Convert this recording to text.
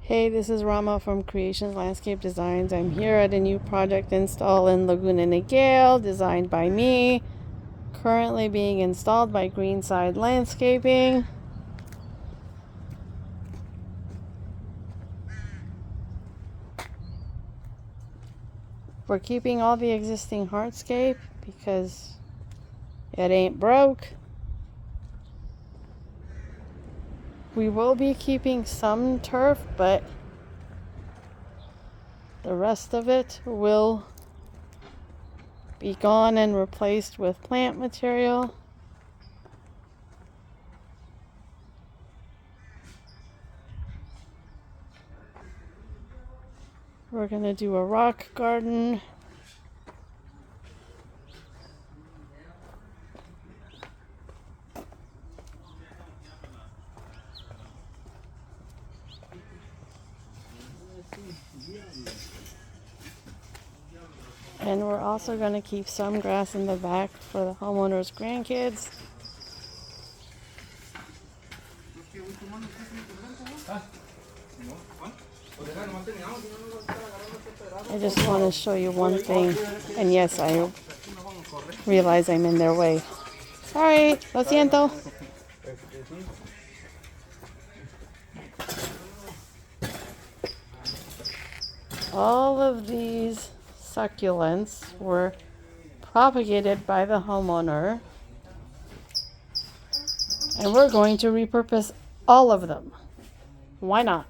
Hey, this is Rama from Creations Landscape Designs. I'm here at a new project install in Laguna Niguel, designed by me, currently being installed by Greenside Landscaping. We're keeping all the existing hardscape because it ain't broke. We will be keeping some turf, but the rest of it will be gone and replaced with plant material. We're gonna do a rock garden. And we're also going to keep some grass in the back for the homeowner's grandkids. I just want to show you one thing. And yes, I realize I'm in their way. Sorry, lo siento. All of these succulents were propagated by the homeowner, and we're going to repurpose all of them. Why not?